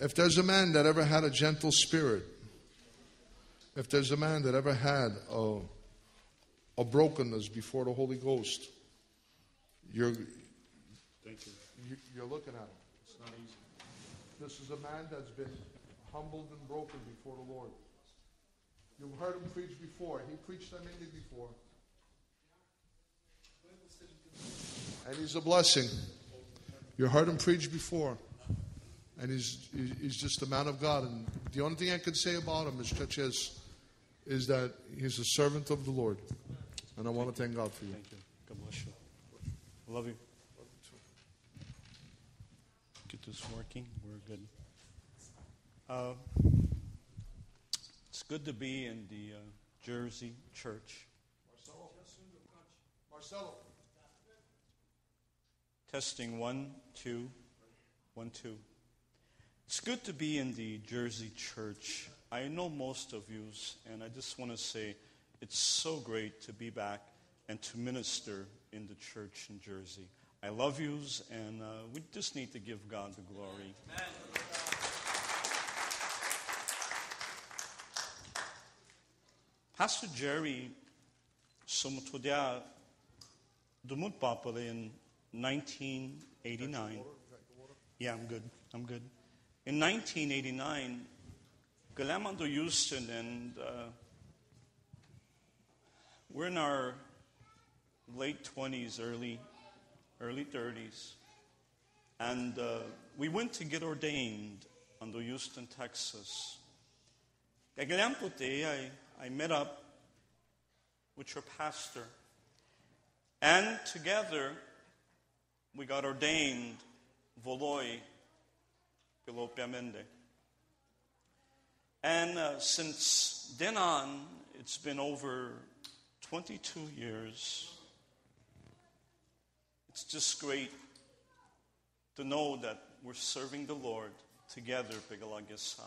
If there's a man that ever had a gentle spirit, if there's a man that ever had a brokenness before the Holy Ghost, you're looking at him. It's not easy. This is a man that's been humbled and broken before the Lord. You've heard him preach before. He preached them in before. And he's a blessing. You heard him preach before. And he's just a man of God. And the only thing I could say about him is that he's a servant of the Lord. And I want to thank God for you. Thank you. God bless you. I love you. Get this working. We're good. It's good to be in the Jersey church. Marcelo. Testing 1, 2, 1, 2. It's good to be in the Jersey church. I know most of you, and I just want to say it's so great to be back and to minister in the church in Jersey. I love yous, and we just need to give God the glory. Amen. Pastor Jerry sumutudia dumut papale in 1989. Yeah, I'm good. In 1989, Galamando Houston, and we're in our late 20s, early 30s. And we went to get ordained in Houston, Texas. I met up with your pastor. And together, we got ordained Voloi Pilopiamende. And since then on, it's been over 22 years. It's just great to know that we're serving the Lord together, Pigalagesa.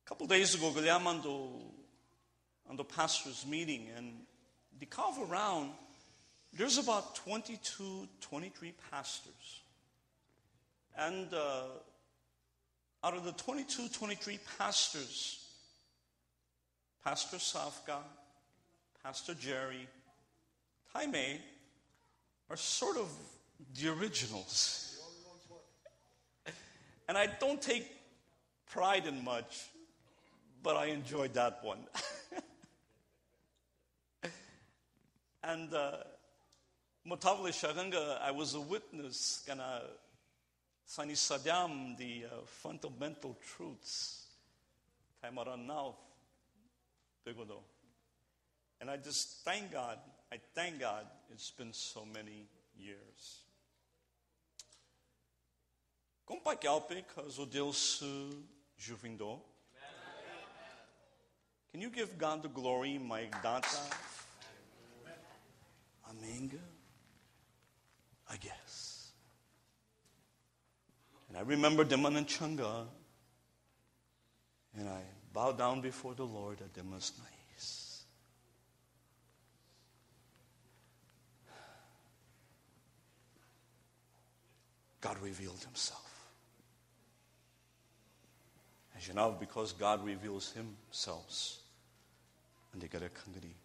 A couple days ago, Galyamando on the pastor's meeting, and they carve around, there's about 22, 23 pastors. And out of the 22, 23 pastors, Pastor Safka, Pastor Jerry, Jaime are sort of the originals. And I don't take pride in much, but I enjoyed that one. And Motavle Sharanga, I was a witness, kana Sani Sadyam, the fundamental truths. Taimaran now, Bigodo. And I just thank God. I thank God it's been so many years. Compa Kalpe, caso Deus Juvindo. Can you give God the glory, my data? Amenga, I guess. And I remember Demananchanga, and I bowed down before the Lord at Demas Nais. God revealed himself. As you know, because God reveals himself, and they got a kangadi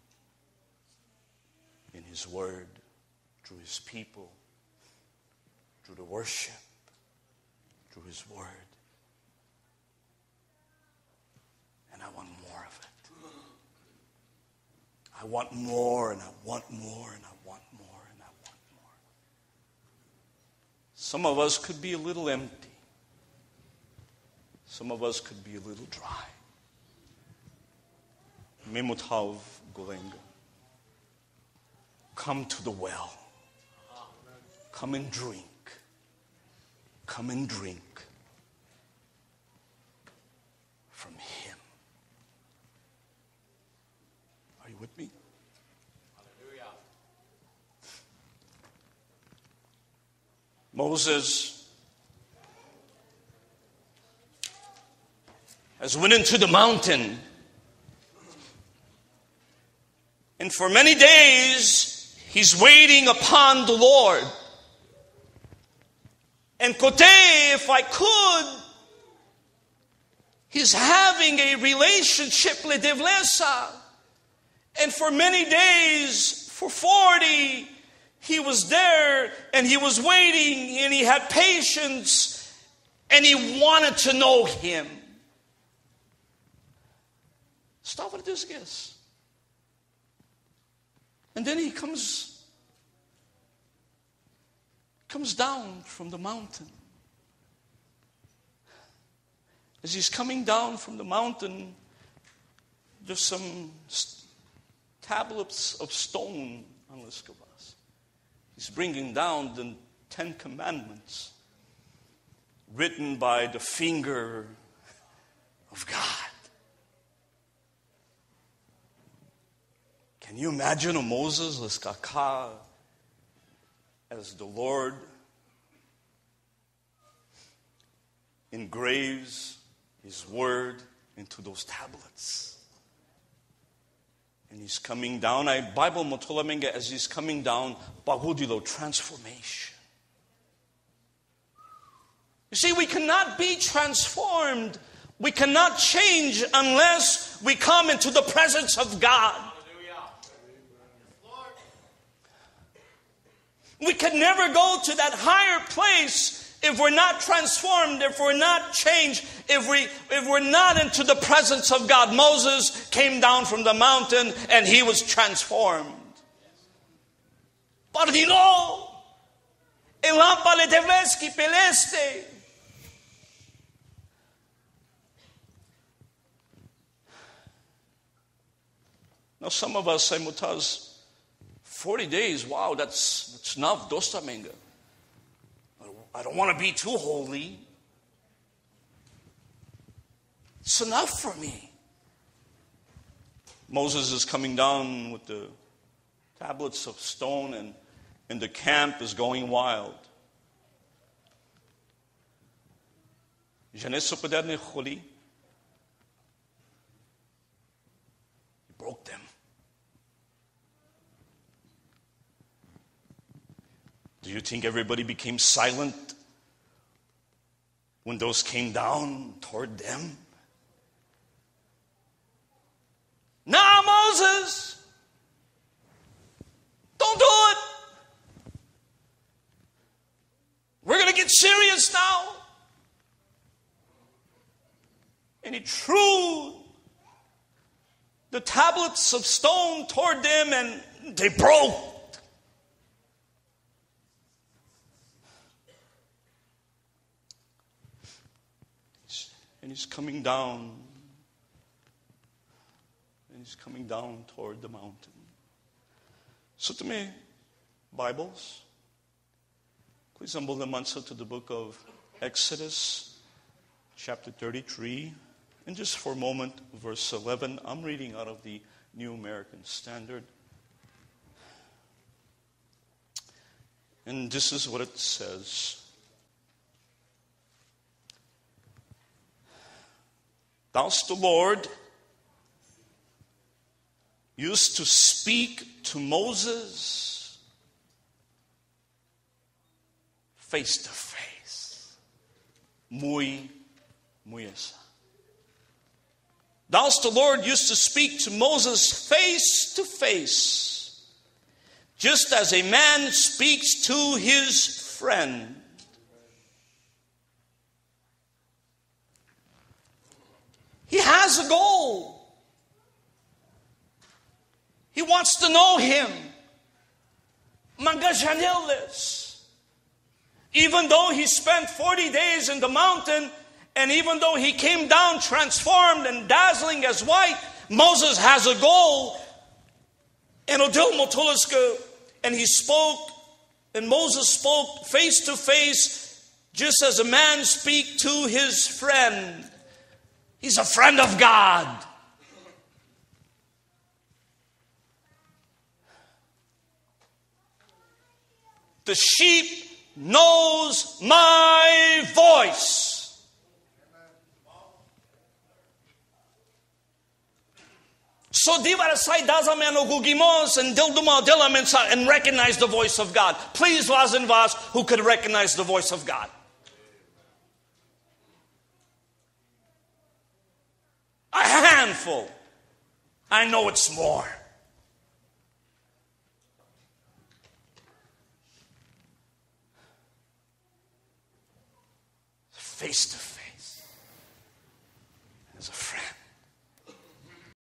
in his word, through his people, through the worship, through his word. And I want more of it. I want more, and I want more, and I want more, and I want more. Some of us could be a little empty. Some of us could be a little dry. Memutav Golenga. Come to the well. Come and drink. Come and drink from him. Are you with me? Hallelujah. Moses has went into the mountain, and for many days he's waiting upon the Lord. And Kote, if I could, he's having a relationship with Devlesa. And for many days, for 40, he was there and he was waiting and he had patience and he wanted to know him. Stop with this guess. And then he comes down from the mountain. As he's coming down from the mountain, there's some tablets of stone on the schubert. He's bringing down the 10 Commandments written by the finger of God. Can you imagine a Moses l'skaka as the Lord engraves his word into those tablets? And he's coming down. Bible motolamenge as he's coming down, pagudilo, transformation. You see, we cannot be transformed. We cannot change unless we come into the presence of God. We can never go to that higher place if we're not transformed, if we're not changed, if we're not into the presence of God. Moses came down from the mountain and he was transformed. Pardino, elampa letevleski peleste. Now some of us say, Mutaz, 40 days, wow, that's enough, dosta menga. I don't want to be too holy. It's enough for me. Moses is coming down with the tablets of stone and the camp is going wild. He broke them. Do you think everybody became silent when those came down toward them? Nah, Moses, don't do it. We're going to get serious now. And he threw the tablets of stone toward them and they broke. And he's coming down. And he's coming down toward the mountain. So to me, Bibles, please humble the mansa to the book of Exodus, chapter 33. And just for a moment, verse 11. I'm reading out of the New American Standard. And this is what it says. Thus the Lord used to speak to Moses face to face. Muy esa. Thus the Lord used to speak to Moses face to face, just as a man speaks to his friend. He has a goal. He wants to know him. Magajanelis. Even though he spent 40 days in the mountain, and even though he came down transformed and dazzling as white, Moses has a goal. And Odil Motulaska, and he spoke, and Moses spoke face to face, just as a man speaks to his friend. He's a friend of God. The sheep knows my voice. So divarasai dazameno gugimos and dilduma dilamensa and recognize the voice of God. Please was and was who could recognize the voice of God. handful. I know it's more. Face to face.